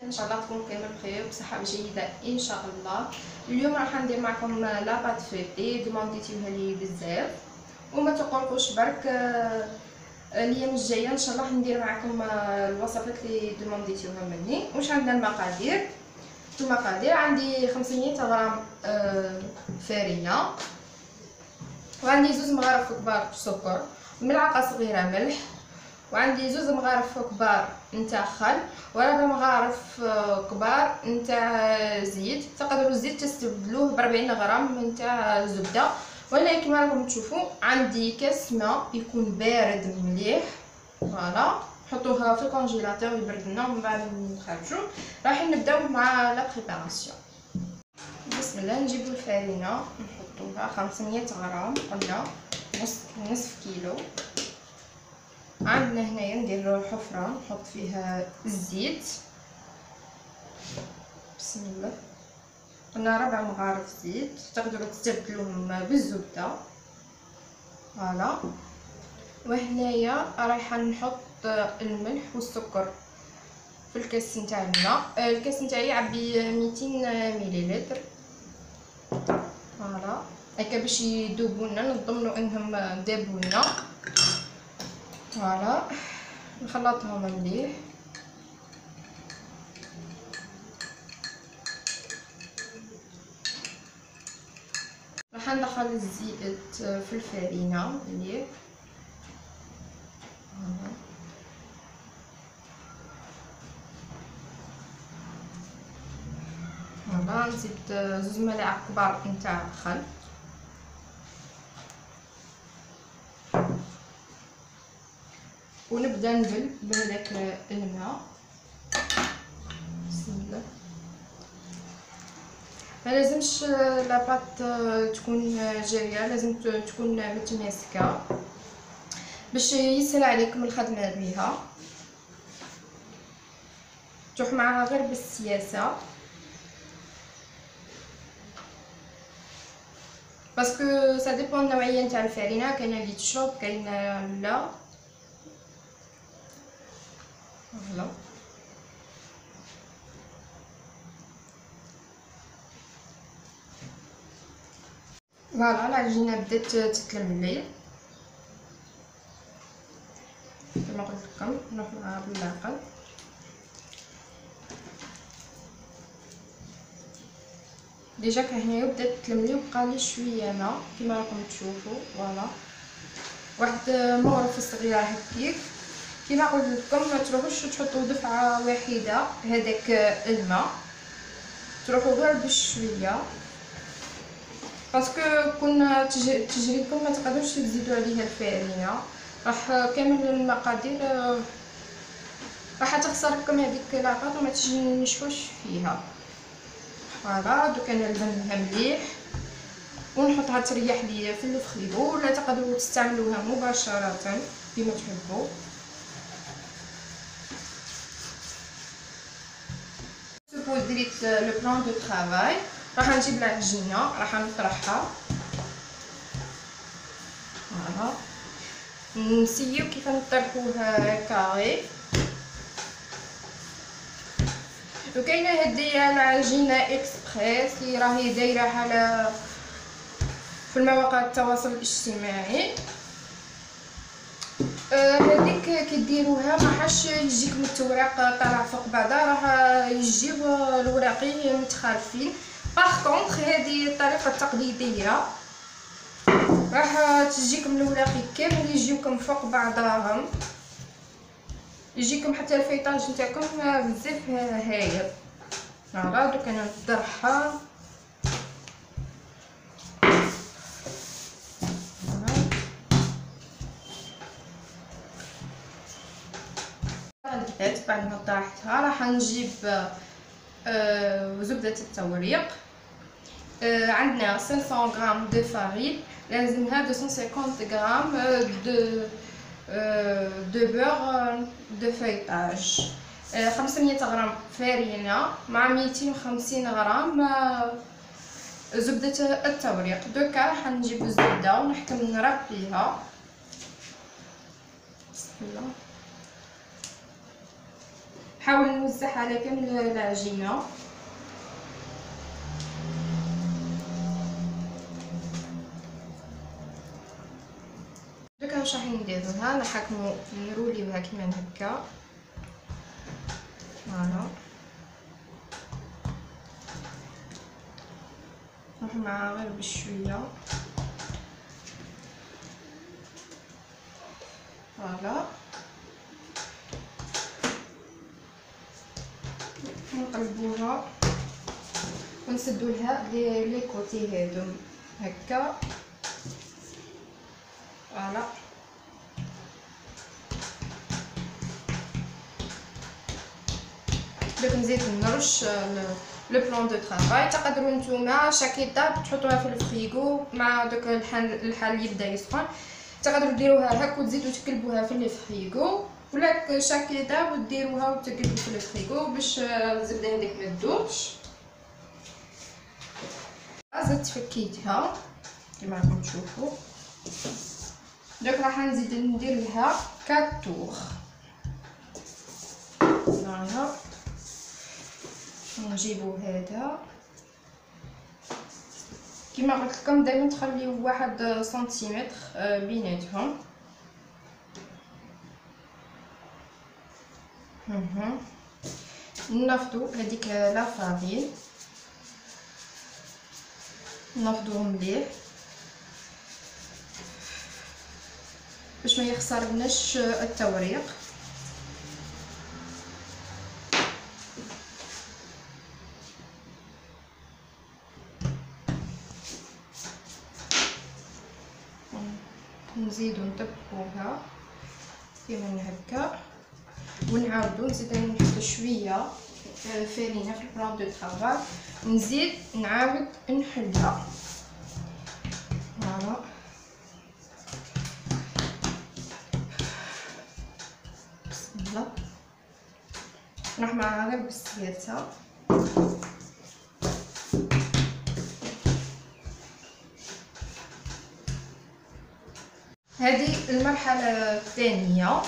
ان شاء الله تكون كامل بخير بصحه جيده ان شاء الله. اليوم راح ندير معكم لا بات فيتي دومونديتيوها لي بزاف وما تقلقوش برك. الايام الجايه ان شاء الله ندير معكم الوصفات اللي دومونديتيوها مني. واش عندنا المقادير؟ عندي 500 غرام فارينه، وعندي 2 مغارف كبار سكر، ملعقه صغيره ملح، وعندي 2 مغارف كبار نتاع خل، و4 مغارف كبار نتاع زيت. تقدروا الزيت تستبدلوه ب40 غرام نتاع زبده. وانا كما راكم تشوفوا عندي كاس ماء يكون بارد مليح، فوالا نحطوها في الكونجيلاتور يبرد لنا ومن بعد نخرجوا. راح نبداو مع لا بريباراسيون. بسم الله. نجيبوا الفارينه نحطوها 500 غرام، قلنا نصف كيلو. عندنا هنايا نديرو حفره نحط فيها الزيت. بسم الله. قلنا 4 مغارف زيت، تقدروا تستبدلوهم بالزبده، فوالا. وهنايا رايحه نحط الملح والسكر في الكاس نتاع الماء. الكاس نتاعي يعبي 200 مليلتر، فوالا هكا باش يذوبوا لنا، نضمنوا انهم دابوا لنا، فوالا. نخلطهم مليح. راح ندخل الزيت في الفارينه مليح، فوالا. نزيد 2 ملاعق كبار نتاع خل، ونبدا نبل بهذاك الماء. بسم الله. ما لازمش لاباط تكون جاريه، لازم تكون متماسكه باش يسهل عليكم الخدمه بها، تروح معها غير بالسياسه، باسكو سا ديبون النوعيه نتاع الفارينه، كاينه اللي تشرب كاينه لا، فوالا. فوالا العجينه بدات تتلملي كما قلت لكم. نروح معها بالمعقل. ديجا كهنايا بدات تلملي وبقى لي شويه ماء كما راكم تشوفوا، فوالا. واحد مغرفه صغيره هكيك. كما قلت لكم ما تروحوش تحطوا دفعه واحده هذاك الماء، تروحوا غير بشويه، باسكو كنا تجري لكم ما تقدروش تزيدوا عليها الفارينه، راح كامل المقادير راح تخسر لكم هذيك لاطاط وما تنشفوش فيها، فوالا. دوكا نلبنها مليح ونحطها تريح لي في الفريغو، ولا تقدروا تستعملوها مباشره كما تحبوا. دريت لو بلان دو طرافاي. راح نجيب العجينه راح نطرحها، فوالا. نسيو كيف نطرحوها كاري. وكاينه هديه العجينه اكسبريس اللي راهي دايره على في المواقع التواصل الاجتماعي. هذيك كي ديروها ما حاش يجيكم التوراق طالع فوق بعضها، راح يجيو الوراقي متخالفين. باغ كونطخ هذه الطريقه التقليديه راح تجيكم الوراقي كامل يجيوكم فوق بعضهم، يجيكم حتى الفيطاج نتاعكم بزاف هايل، فوالا. دوك انا نطرحها، بعد ما طرحتها راح نجيب زبدة التوريق. عندنا 500 غرام دو فارين، لازمها 250 غرام دو بور دو فيطاج، 500 غرام فارينة مع 250 غرام زبدة التوريق. دوكا راح نجيب الزبدة ونحكم نربيها. بسم الله. نحاول نوزع على كامل العجينه. دوكا واش راح نديروها، نحكمو نروليوها كيما هكا. فوالا نروح معاها غير بشويه. فوالا نقلبوها ونسدو لها لي كوتي هادو هكا. فوالا دوك نزيد نرش لو بلان دو طرافاي. تقدروا نتوما شاك ايطاب تحطوها في الفريغو مع دوك الحال يبدا يسخن، تقدروا ديروها هكا وتزيدوا تقلبوها في الفريغو، ولا شاك ايطاب وديروها وتقلبوا في الفريغو باش الزبده هذيك ما تذوبش. زدت فكيتها كما راكم تشوفوا. دوك راح نزيد ندير لها 4 طور. فوالا نجيبو هذا كما قلت لكم دائما تخليو 1 سنتيمتر بيناتهم. نفضو هذيك لا فارين، نفضوه مليح باش ما يخسرناش التوريق. نزيدو نطبقوها كيما هكا، ونعاودو نزيد نحط شويه فرينه في البلان دو طرافاي، نزيد نعاود نحلها. فوالا بسم الله نروح معاها غير بالسياسه. هذه المرحله الثانيه.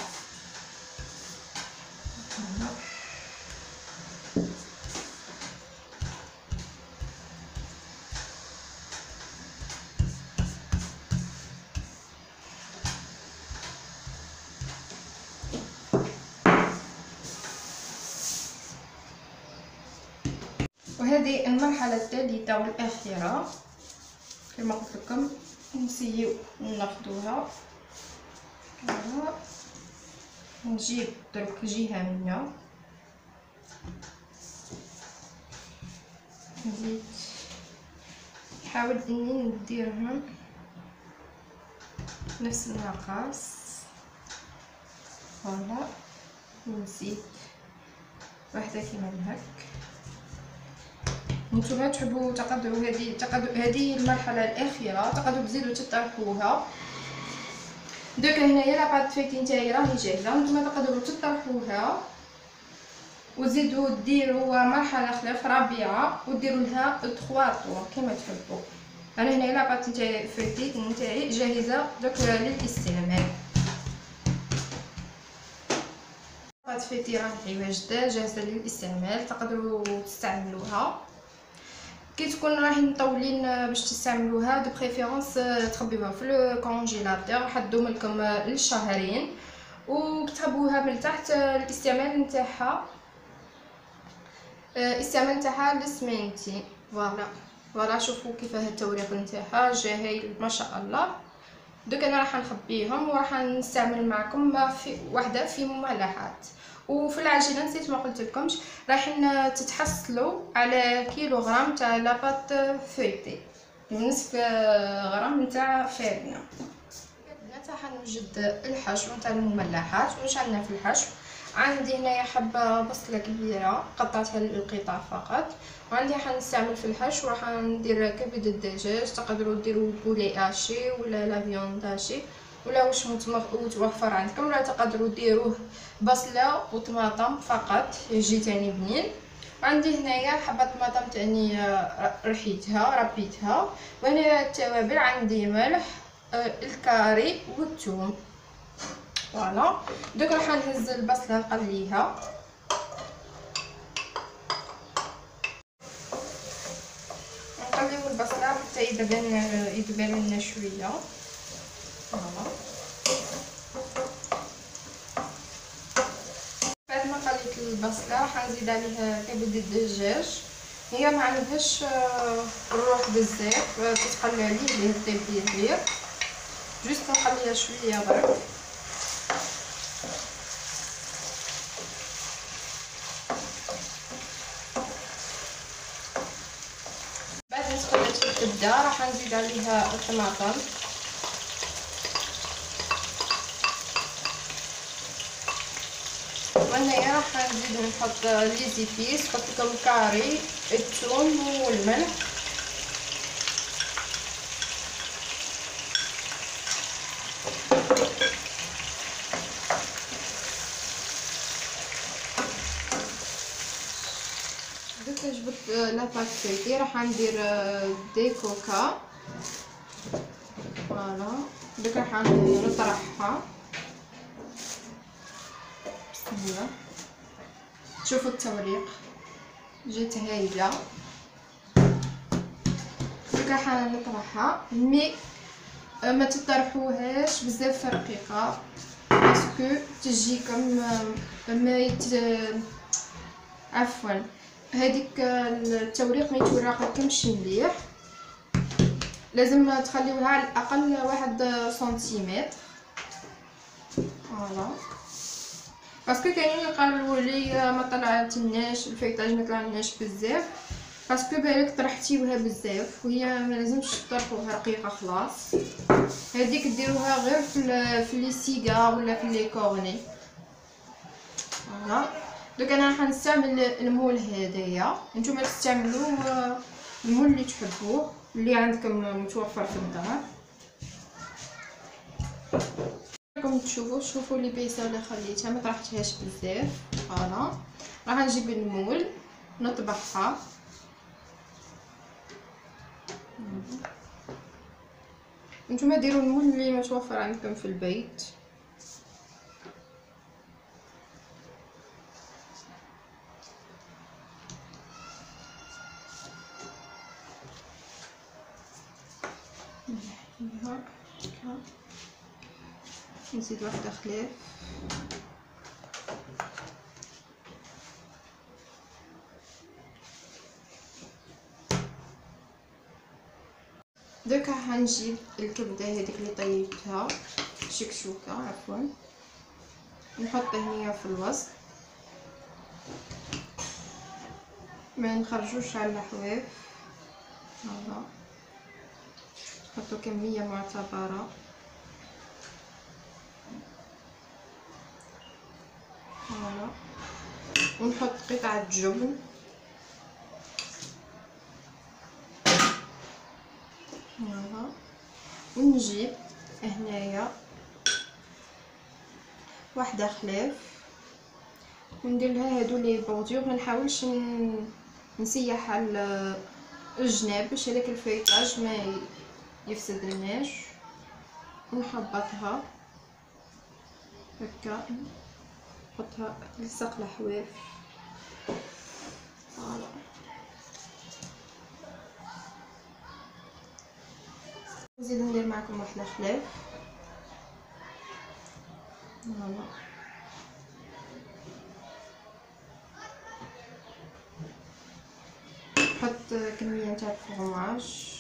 وهذه المرحله الثالثه والاخيره كما قلت لكم. نسيو نفضوها. فوالا نجيب درك جهه منها، نزيد نحاول اني نديرهم نفس المقاس. فوالا نزيد واحده كيما هك. نتوما تحبوا تقدروا هذه المرحله الاخيره تقدروا تزيدوا تطرحوها. دوكا هنايا لاباط فيتي نتاعي راهي جاهزه، نتوما تقدروا تطرحوها وتزيدوا ديروا مرحله خلاف رابعه وديروا لها 3 طور كما تحبوا. انا هنايا لاباط نتاعي فيتي نتاعي جاهزه دوك للاستعمال. لاباط فيتي راهي واجده جاهزه للاستعمال، تقدروا تستعملوها. كي تكون راهي مطولين باش تستعملوها دو بريفيرونس تخبيوها في الكونجيلاتور راح تدوم لكم لشهرين، وكتخبوها من تحت الاستعمال نتاعها لسمانتين. فوالا شوفوا كيفاه التوريق نتاعها جا هايل ما شاء الله. دوك انا راح نخبيهم وراح نستعمل معكم في وحده في مملحات. وفي العجينه نسيت ما قلت لكمش راح تتحصلوا على كيلوغرام تاع لاباط فيتي، نصف غرام نتاع فارينه. راح نوجد الحشو نتاع المملحات. واش عندنا في الحشو؟ عندي هنايا حبه بصله كبيره قطعتها للقطع فقط، وعندي حنستعمل في الحشو راح ندير كبد الدجاج. تقدروا ديروا بولي اشي ولا لا فيوند اشي ولا واش متوفر عندكم، ولا تقدروا ديروه بصله وطماطم فقط يجي تاني بنين. عندي هنايا حبه طماطم تاني رحيتها ربيتها. وهنا التوابل عندي ملح الكاري والثوم. فوالا دوك راح نهز البصله نقليها البصله حتى يدبل لنا شويه. فوالا بعد ما قليت البصله راح نزيد عليها كبد الدجاج. هي ما عندهاش الروح بزاف تتقلى عليه طيب ديالي، جوست نخليها شويه برك. بعد ما تقلات الكبده راح نزيد عليها الطماطم. وهنايا راح نزيد نحط لي زيبيس، نحط لكم الكاري، الثوم والملح. دوكا جبت لاباط فيتي راح ندير دي كوكا. فوالا دوكا راح نطرحها. بسم الله، شوفوا التوريق جات هايله. دوكا راح نطرحها مي ما تطرحوهاش بزاف رقيقه باسكو تجيكم عفوا هذيك التوريق ما يتورقلكمش مليح. لازم تخليوها على الاقل 1 سنتيمتر. فوالا باسكو كاينين يقالوا لي ما طلعتلناش الفيطاج، ما طلعلناش بزاف باسكو بالك طرحتيوها بزاف وهي ما لازمش تطرحوها رقيقه خلاص. هذيك ديروها غير في لي سيغا ولا في لي كورني. فوالا دوك انا راح نستعمل المول هذايا، نتوما تستعملوا المول اللي تحبوه اللي عندكم متوفر في الدار. راكم شوفوا لي بيسه اللي خليتها ما طرحتهاش بزاف. فوالا راح نجيب المول نطبخها. نتوما ديروا المول اللي متوفر عندكم في البيت. نزيد واحدة خلاف. دوكا حنجيب الكبده هذيك اللي طيبتها شكشوكه عفوا، نحط هنيا في الوسط، ما نخرجوش على الحواف. هذا نحطو كميه معتبره. فوالا ونحط قطعه جبن. فوالا ونجيب هنايا واحده خلاف وندير لها هادو لي بوردور. ما نحاولش نسيح على الجناب باش هذاك الفيطاج ما يفسد لناش. ونحبطها هكا، نحطها لصق الحواف. فوالا نزيد ندير معكم واحده خلاف. فوالا نحط كميه تاع الفرماج.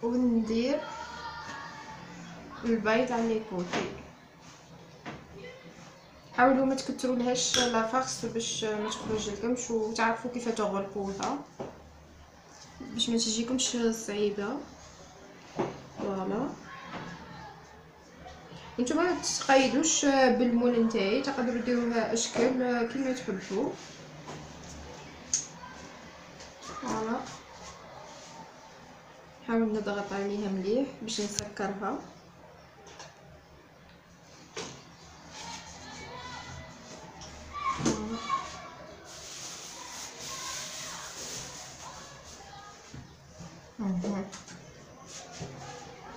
وندير البيض على لي كوتي. حاولوا ما تكتروا لهاش لافارس باش ما تخرج لكمش، وتعرفوا كيف تغلقوها باش ما تجيكمش صعيبه. فوالا نتوما ما تقيدوش بالمول نتاعي، تقدروا ديروها اشكال كيما تحبوا. فوالا نحاول نضغط عليها مليح باش نسكرها.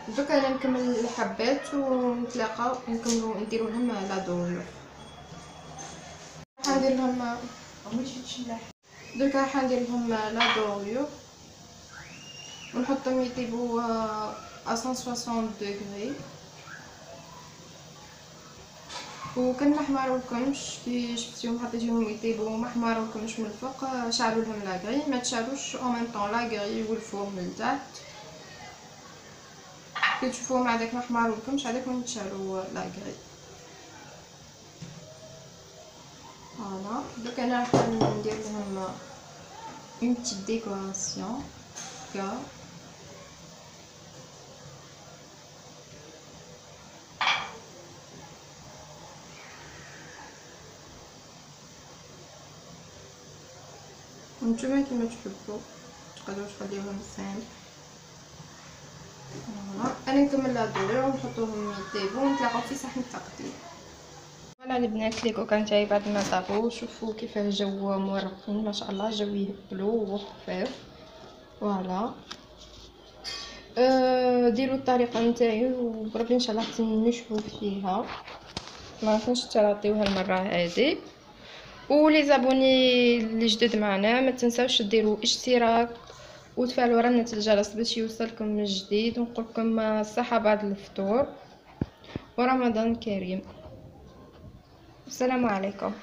دوكا انا نكمل الحبات ونتلاقاو نكملوا نديروا لهم لا دوريو. راح ندير لهم دركا راح ندير لهم لا دوريو ونحطهم يطيبوا à 160 دوغري. وكان محمرولكمش كي شفتيهم حطيتيهم يطيبوا محمرولكمش من الفوق، شعلوا لهم لاكري، ما تشعلوش او ميم طون لاكري والفور من التحت. كي تشوفوهم هذاك محمرولكمش هذاك وين تشعلوا لاكري. فوالا دوك انا راح ندير لهم اون بتيت ديكوراسيون هكا. نتوما كيما تحبوا تقدروا تخليوهم سامبل. فوالا انا نكمل لا دوري ونحطوهم يطيبوا ونتلاقاو في صحن التقديم. فوالا البنات ليكو كان تاعي بعد ما طابو، شوفوا كيفاه الجو مورقين ما شاء الله، الجو يهبلو وخفيف. فوالا ديروا الطريقه نتاعي وبربي ان شاء الله تنجحوا فيها، ما كنتش تراطيوها المره هذه. ولي زابوني اللي جدد معنا ما تنساوش ديروا اشتراك وتفعلوا رنة الجرس باش يوصلكم من جديد، ونقول لكم الصحه بعد الفطور ورمضان كريم. السلام عليكم.